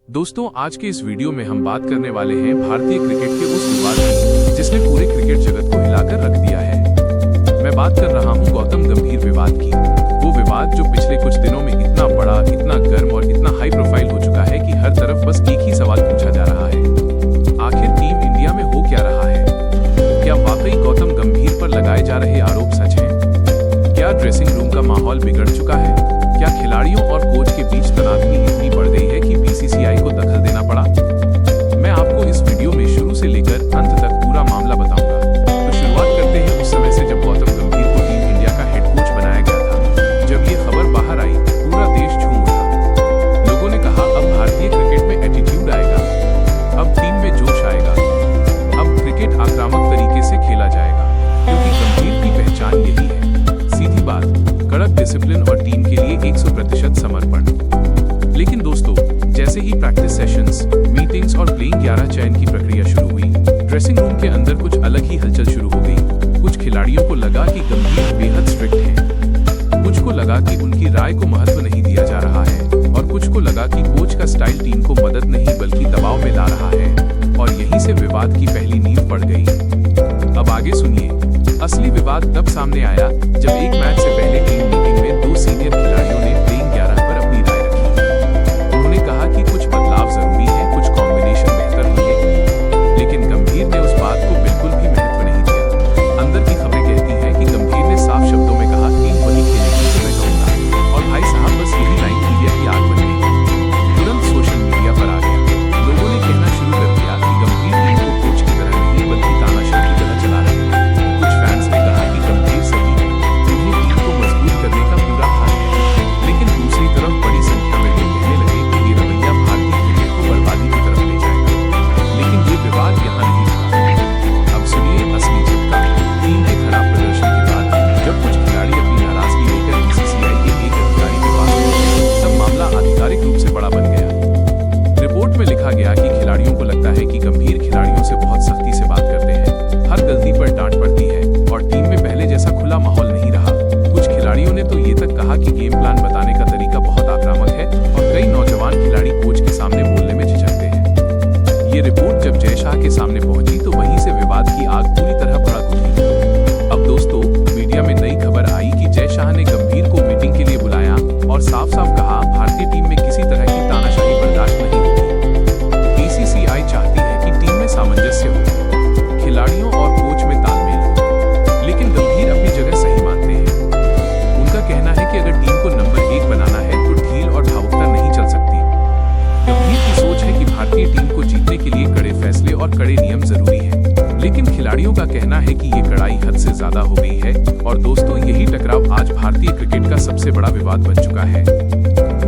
दोस्तों, आज के इस वीडियो में हम बात करने वाले हैं भारतीय क्रिकेट के उस विवाद की जिसने पूरे क्रिकेट जगत को हिलाकर रख दिया है। मैं बात कर रहा हूं गौतम गंभीर विवाद की। वो विवाद जो पिछले कुछ दिनों में इतना बड़ा, इतना गर्म और इतना हाई प्रोफाइल हो चुका है कि हर तरफ बस एक ही सवाल पूछा जा रहा है, आखिर टीम इंडिया में हो क्या रहा है? क्या वाकई गौतम गंभीर पर लगाए जा रहे आरोप सच हैं? क्या ड्रेसिंग रूम का माहौल बिगड़ चुका है? क्या खिलाड़ियों और कोच के बीच तनातनी इतनी बढ़ गई है कि बीसीसीआई को दखल देना पड़ा? मैं आपको इस वीडियो में शुरू से लेकर अंत तक पूरा मामला बताऊंगा। तो शुरुआत करते हैं उस समय से जब गौतम गंभीर को टीम इंडिया का हेड कोच बनाया गया था। जब ये खबर बाहर आई, पूरा देश झूम उठा। लोगों ने कहा, अब भारतीय क्रिकेट में एटीट्यूड आएगा, अब टीम में जोश आएगा, अब क्रिकेट आक्रामक तरीके से खेला जाएगा, क्योंकि गंभीर की पहचान यही है। सीधी बात, कड़क डिसिप्लिन और टीम के लिए 100% समर्पण। लेकिन दोस्तों, जैसे ही प्रैक्टिस सेशंस, मीटिंग्स और प्लेइंग 11 चयन की प्रक्रिया शुरू हुई, ड्रेसिंग रूम के अंदर कुछ अलग ही हलचल शुरू हो गई। कुछ खिलाड़ियों को लगा कि गंभीर बेहद स्ट्रिक्ट हैं, कुछ को लगा कि उनकी राय को महत्व नहीं दिया जा रहा है, और कुछ को लगा कि कोच का स्टाइल टीम को मदद नहीं बल्कि दबाव में ला रहा है। और यहीं से विवाद की पहली नींव पड़ गई। अब आगे सुनिए। असली विवाद तब सामने आया जब एक मैच से पहले टीम मीटिंग में दो सीनियर खिलाड़ियों ने प्लेइंग 11 पर अपनी राय रखी। उन्होंने कहा कि कुछ बदलाव जरूरी है, कुछ कॉम्बिनेशन बेहतर होंगे, लेकिन गंभीर ने उस बात को बिल्कुल भी महत्व नहीं दिया। अंदर की खबरें कहती हैं कि गंभीर ने साफ शब्दों में कहा, टीम वही खेलेगी जो मैं कहूंगा। और भाई साहब, बस यही लाइन मीडिया की आग बन गई। तुरंत सोशल मीडिया पर आ गया। लोगों ने कहना शुरू कर दिया कि गंभीर टीम को कोच की तरह नहीं बल्कि तानाशाह की तरह चला रहे हैं। कुछ फैंस ने कहा कि गंभीर सही है, उन्हें टीम को मजबूत करने का पूरा हक है। लेकिन दूसरी तरफ बड़ी संख्या में लोग कहने लगे कि ये रवैया भारतीय क्रिकेट को बर्बादी की तरफ ले जाएगा। लेकिन ये विवाद यहाँ नहीं रुका। अब सुनिए असली झटका। टीम के खराब प्रदर्शन के बाद जब कुछ खिलाड़ी अपनी नाराजगी लेकर बीसीसीआई के एक अधिकारी के पास पहुंचे, तब मामला आधिकारिक रूप से बड़ा बन गया। रिपोर्ट में लिखा गया कि खिलाड़ियों को लगता है कि गंभीर खिलाड़ियों से बहुत सख्ती से बात करते हैं, हर गलती पर डांट पड़ती है, और टीम में पहले जैसा खुला माहौल नहीं रहा। कुछ खिलाड़ियों ने तो ये तक कहा कि गेम प्लान बताने का तरीका बहुत आक्रामक है, और कई नौजवान खिलाड़ी कोच के सामने बोलने में झिझकते हैं। ये रिपोर्ट जब जय शाह के सामने पहुंची तो वहीं से विवाद की आग पूरी तरह भड़क उठी। अब दोस्तों, मीडिया में नई खबर आई कि जय शाह ने गंभीर को मीटिंग के लिए बुलाया और साफ साफ कहा, भारतीय टीम में किसी तरह की तानाशाही बर्दाश्त नहीं होगी। बीसीसीआई चाहती है कि टीम में सामंजस्य हो, खिलाड़ियों और कोच में तालमेल हो। लेकिन गंभीर अपनी जगह सही मानते हैं। उनका कहना है कि अगर टीम को नंबर 1 बनाना है तो ढील और भावुकता नहीं चल सकती। गंभीर की सोच है कि भारतीय टीम को जीतने के लिए कड़े फैसले और कड़े नियम जरूरी हैं। लेकिन खिलाड़ियों का कहना है कि ये कड़ाई हद से ज्यादा हो गई है। और दोस्तों, यही टकराव आज भारतीय क्रिकेट का सबसे बड़ा विवाद बन चुका है।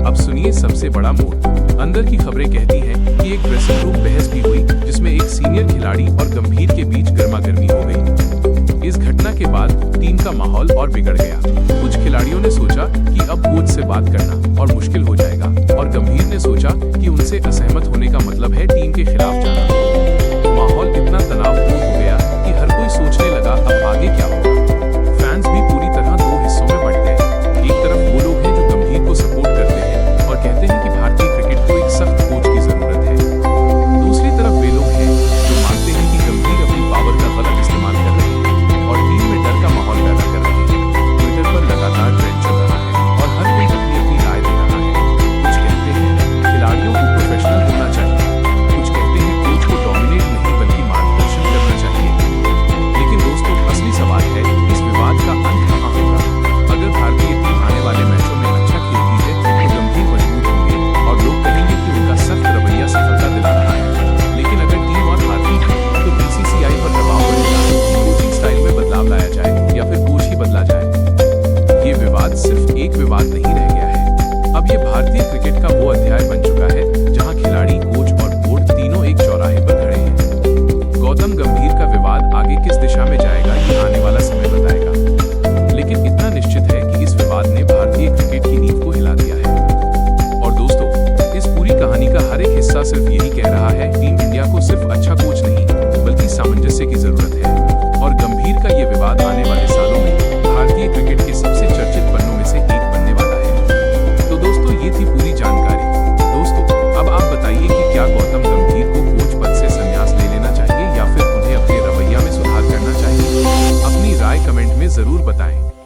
अब सुनिए सबसे बड़ा मोड़। अंदर की खबरें कहती हैं कि एक ड्रेसिंग रूम बहस भी हुई, जिसमें एक सीनियर खिलाड़ी और गंभीर के बीच गर्मागर्मी हो गई। इस घटना के बाद टीम का माहौल और बिगड़ गया। कुछ खिलाड़ियों ने सोचा कि अब कोच से बात करना और मुश्किल हो जाएगा, और गंभीर ने सोचा कि उनसे असहमत होने का मतलब है टीम के खिलाफ जाना। माहौल इतना तनावपूर्ण हो गया कि हर कोई सोचने लगा, अब आगे क्या होगा। फैंस भी पूरी तरह दो हिस्सों में बंट गए। एक तरफ वो लोग हैं जो गंभीर को सपोर्ट करते हैं और कहते हैं कि भारतीय क्रिकेट को एक सख्त कोच की जरूरत है। दूसरी तरफ वे लोग हैं जो मानते हैं कि गंभीर अपनी पावर का गलत इस्तेमाल कर रहे हैं और टीम में डर का माहौल पैदा कर रहे हैं। ट्विटर पर लगातार ट्रेंड चल रहा है और हर कोई अपनी अपनी राय दे रहा है। कुछ कहते हैं खिलाड़ियों को प्रोफेशनल होना चाहिए, कुछ कहते हैं कोच को डोमिनेट नहीं बल्कि मार्गदर्शन करना चाहिए। लेकिन दोस्तों, असली सवाल है, इस विवाद का अंत कहाँ होगा? अगर भारतीय टीम आने वाले मैचों में अच्छा खेलती है तो गंभीर मजबूत होंगे और लोग कहेंगे कि उनका सख्त रवैया सफलता दिला रहा है। लेकिन अगर टीम और हारती है तो बीसीसीआई पर दबाव बढ़ेगा कि कोचिंग स्टाइल में बदलाव लाया जाए या फिर कोच ही बदला जाए। ये विवाद सिर्फ एक विवाद नहीं रह गया है। अब ये भारतीय क्रिकेट का वो अध्याय बन चुका है जहाँ खिलाड़ी, कोच और बोर्ड तीनों एक चौराहे पर खड़े हैं। गौतम गंभीर का विवाद आगे किस दिशा में जाएगा, ये आने वाला समय बताएगा। लेकिन इतना निश्चित है कि इस विवाद ने भारतीय क्रिकेट की नींव को हिला दिया है। और दोस्तों, इस पूरी कहानी का हर एक हिस्सा सिर्फ यही कह रहा है, टीम इंडिया को सिर्फ अच्छा कोच नहीं बल्कि सामंजस्य की जरूरत है। और गंभीर का ये विवाद आने वाले सालों में भारतीय क्रिकेट के सबसे चर्चित पन्नों में से एक बनने वाला है। तो दोस्तों, ये थी पूरी जानकारी। दोस्तों, अब आप बताइए जरूर बताएं।